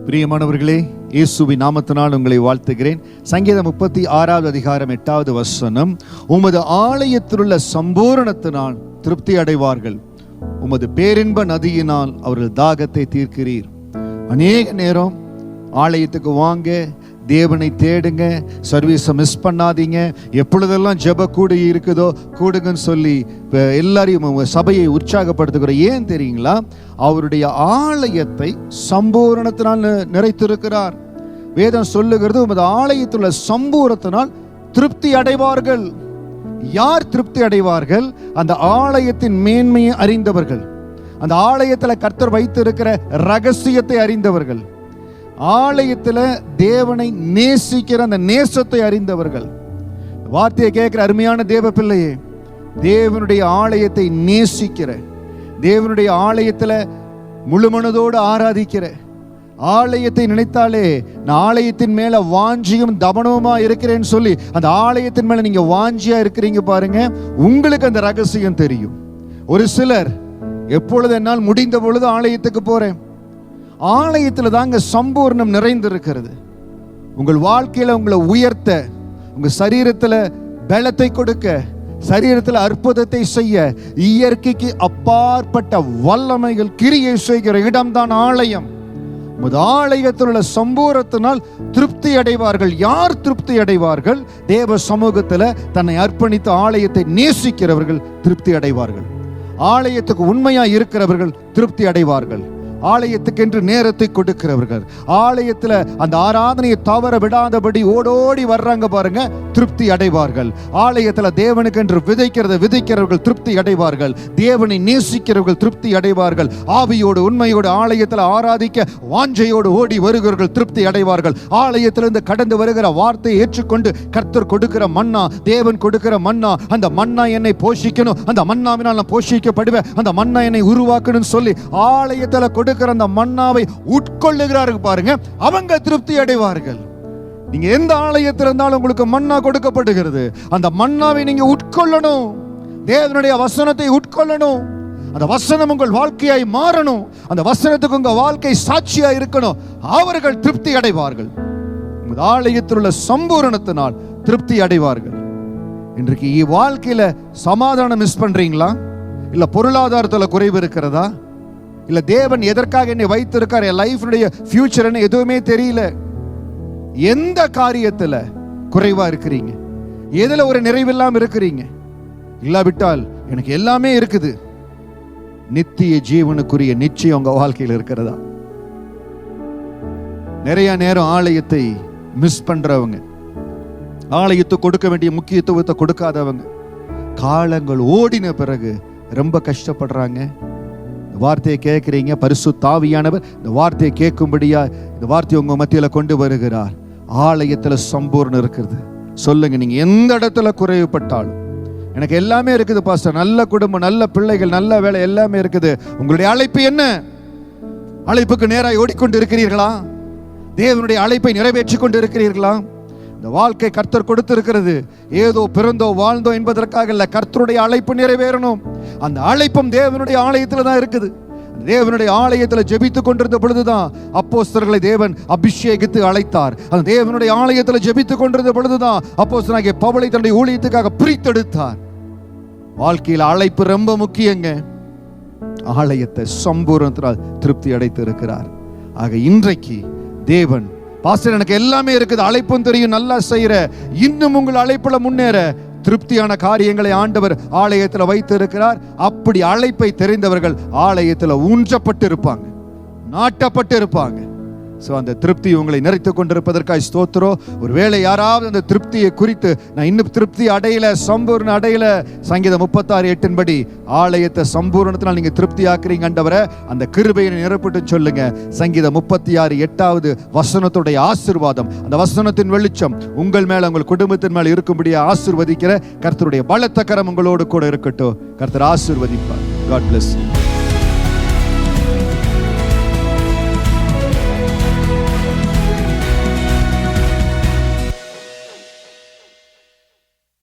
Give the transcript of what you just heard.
பிரியமானவர்களே, இயேசுவின் நாமத்தினால் உங்களை வாழ்த்துகிறேன். சங்கீதம் 36 அதிகாரம் 8வது வசனம், உமது ஆலயத்திலுள்ள சம்பூரணத்தினால் திருப்தி அடைவார்கள், உமது பேரின்ப நதியினால் அவர்கள் தாகத்தை தீர்க்கிறீர். அநேக நேரம் ஆலயத்துக்கு வாங்க, தேவனை தேடுங்க, சர்வீஸை மிஸ் பண்ணாதீங்க, எப்பொழுதெல்லாம் ஜெப கூடி இருக்குதோ கூடுங்கன்னு சொல்லி எல்லாரையும் சபையை உற்சாகப்படுத்துகிறோம். ஏன் தெரியுங்களா? அவருடைய ஆலயத்தை சம்பூரணத்தினால் நிறைத்திருக்கிறார். வேதம் சொல்லுகிறது, உமது ஆலயத்துள்ள சம்பூரணத்தினால் திருப்தி அடைவார்கள். யார் திருப்தி அடைவார்கள்? அந்த ஆலயத்தின் மேன்மையை அறிந்தவர்கள், அந்த ஆலயத்தில் கர்த்தர் வைத்திருக்கிற ரகசியத்தை அறிந்தவர்கள், ஆலயத்தில் தேவனை நேசிக்கிற அந்த நேசத்தை அறிந்தவர்கள். வார்த்தையை கேட்கிற அருமையான தேவ பிள்ளையே, தேவனுடைய ஆலயத்தை நேசிக்கிற, தேவனுடைய ஆலயத்தில் முழுமனதோடு ஆராதிக்கிற, ஆலயத்தை நினைத்தாலே நான் ஆலயத்தின் மேல வாஞ்சியும் தபனவுமா இருக்கிறேன்னு சொல்லி அந்த ஆலயத்தின் மேல நீங்க வாஞ்சியா இருக்கிறீங்க பாருங்க, உங்களுக்கு அந்த ரகசியம் தெரியும். ஒரு சிலர் எப்பொழுது என்னால் முடிந்த பொழுது ஆலயத்துக்கு போறேன். ஆலயத்தில் தாங்க சம்பூர்ணம் நிறைந்திருக்கிறது. உங்கள் வாழ்க்கையில உங்களை உயர்த்த, உங்க சரீரத்தில் பலத்தை கொடுக்க, சரீரத்தில் அற்புதத்தை செய்ய, இயற்கைக்கு அப்பாற்பட்ட வல்லமைகள் கிரியை செய்கிற இடம்தான் ஆலயம். ஆலயத்தில் உள்ள சம்பூரத்தினால் திருப்தி அடைவார்கள். யார் திருப்தி அடைவார்கள்? தேவ சமூகத்தில் தன்னை அர்ப்பணித்து ஆலயத்தை நேசிக்கிறவர்கள் திருப்தி அடைவார்கள். ஆலயத்துக்கு உண்மையா இருக்கிறவர்கள் திருப்தி அடைவார்கள். ஆலயத்துக்கென்று நேரத்தை கொடுக்கிறவர்கள், ஆலயத்தில் அந்த ஆராதனையை தவற விடாதபடி ஓடோடி வர்றாங்க பாருங்க, திருப்தி அடைவார்கள். ஆலயத்தில் தேவனுக்கென்று விதைக்கிறவர்கள் திருப்தி அடைவார்கள். தேவனை நேசிக்கிறவர்கள் திருப்தி அடைவார்கள். ஆவியோடு உண்மையோடு ஆலயத்தில் ஆராதிக்க வாஞ்சையோடு ஓடி வருகிறவர்கள் திருப்தி அடைவார்கள். ஆலயத்திலிருந்து கடந்து வருகிற வார்த்தையை ஏற்றுக்கொண்டு கர்த்தர் கொடுக்கிற மன்னா, தேவன் கொடுக்கிற மன்னா, அந்த மன்னா என்னை போஷிக்கணும், அந்த மன்னாவினால் நான் போஷிக்கப்படுவேன், அந்த மன்னா என்னை உருவாக்கணும்னு சொல்லி ஆலயத்தில் கொடுக்கிற அந்த மன்னாவை உட்கொள்ளுகிறார்கள் பாருங்க, அவங்க திருப்தி அடைவார்கள். நீங்க எந்த ஆலயத்தில் இருந்தாலும் உங்களுக்கு மன்னா கொடுக்கப்படுகிறது. அந்த மன்னாவை நீங்க உட்கொள்ளணும். தேவனுடைய வசனத்தை உட்கொள்ளணும். அந்த வசனம் உங்கள் வாழ்க்கையாய் மாறணும். அந்த வசனத்துக்கு உங்க வாழ்க்கை சாட்சியா இருக்கணும். அவர்கள் திருப்தி அடைவார்கள். உங்கள் ஆலயத்தில் உள்ள சம்பூரணத்தினால் திருப்தி அடைவார்கள். இன்றைக்கு வாழ்க்கையில சமாதானம் மிஸ் பண்றீங்களா? இல்ல பொருளாதாரத்தில் குறைவு இருக்கிறதா? இல்ல தேவன் எதற்காக என்னை வைத்திருக்கார், என் லைஃபுடைய ஃபியூச்சர் என்ன எதுவுமே தெரியல? எந்த காரியத்துல குறைவா இருக்கிறீங்க? எதுல ஒரு நிறைவில்லாம இருக்கிறீங்க? இல்லாவிட்டால் எனக்கு எல்லாமே இருக்குது, நித்திய ஜீவனுக்குரிய நிச்சயம் உங்க வாழ்க்கையில் இருக்கிறதா? நிறைய நேரம் ஆலயத்தை மிஸ் பண்றவங்க, ஆலயத்துக்கு கொடுக்க வேண்டிய முக்கியத்துவத்தை கொடுக்காதவங்க, காலங்கள் ஓடின பிறகு ரொம்ப கஷ்டப்படுறாங்க. வார்த்தையை கேட்கிறீங்க, பரிசுத்த ஆவியானவர் இந்த வார்த்தையை கேட்கும்படியா இந்த வார்த்தையை உங்க மத்தியில கொண்டு வருகிறார். ஆலயத்துல சம்பூர்ணம் இருக்கிறது. சொல்லுங்க, நீங்க எந்த இடத்துல குறைவுபட்டாலும், எனக்கு எல்லாமே இருக்குது பாஸ்டர், நல்ல குடும்பம், நல்ல பிள்ளைகள், நல்ல வேலை, எல்லாமே இருக்குது. உங்களுடைய அழைப்பு என்ன? அழைப்புக்கு நேராக ஓடிக்கொண்டு இருக்கிறீர்களா? தேவனுடைய அழைப்பை நிறைவேற்றி கொண்டு இருக்கிறீர்களா? இந்த வாழ்க்கை கர்த்தர் கொடுத்திருக்கிறது ஏதோ பிறந்தோ வாழ்ந்தோ என்பதற்காக இல்ல. கர்த்தருடைய அழைப்பு நிறைவேறணும். அந்த அழைப்பும் தேவனுடைய ஆலயத்தில் தான் இருக்குது. தேவனுடைய ஆலயத்தில் ஜெபித்துக் கொண்டிருந்த பொழுதுதான் அப்போஸ்தலர்களை தேவன் அபிஷேகித்து அழைத்தார். அந்த தேவனுடைய ஆலயத்தில் ஜெபித்துக் கொண்டிருந்த பொழுதுதான் அப்போஸ்தலனாகிய பவுலை தன்னுடைய ஊழியத்துக்காக பிரித்தெடுத்தார். வாழ்க்கையில் அழைப்பு ரொம்ப முக்கியங்க. ஆலயத்தை சம்பூர்ணத்தினால் திருப்தி அடைத்து இருக்கிறார். ஆக இன்றைக்கு தேவன், பாஸ்டர் எனக்கு எல்லாமே இருக்குது, அழைப்பும் தெரியும், நல்லா செய்யற, இன்னும் உங்கள் அழைப்புல முன்னேற திருப்தியான காரியங்களை ஆண்டவர் ஆலயத்தில் வைத்து இருக்கிறார். அப்படி அழைப்பை தெரிந்தவர்கள் ஆலயத்தில் ஊன்றப்பட்டு இருப்பாங்க, நாட்டப்பட்டு இருப்பாங்க. ஸோ அந்த திருப்தி உங்களை நிறைத்து கொண்டிருப்பதற்காக ஸ்தோத்திரம். ஒருவேளை யாராவது அந்த திருப்தியை குறித்து நான் இன்னும் திருப்தி அடையல, சம்பூர்ண அடையல, சங்கீதம் 36:8 படி ஆலயத்தை சம்பூர்ணத்தினால் நீங்க திருப்தி ஆக்குறீங்க ஆண்டவரே, அந்த கிருபையை நிரப்பிட்டு சொல்லுங்க. சங்கீதம் 36:8 வசனத்துடைய ஆசீர்வாதம், அந்த வசனத்தின் வெளிச்சம் உங்கள் மேல, உங்கள் குடும்பத்தின் மேல இருக்கும்படியா ஆசீர்வதிக்கிற கர்த்தருடைய பலத்த கரம் உங்களோடு கூட இருக்கட்டும். கர்த்தர் ஆசீர்வதிப்பார். God bless you.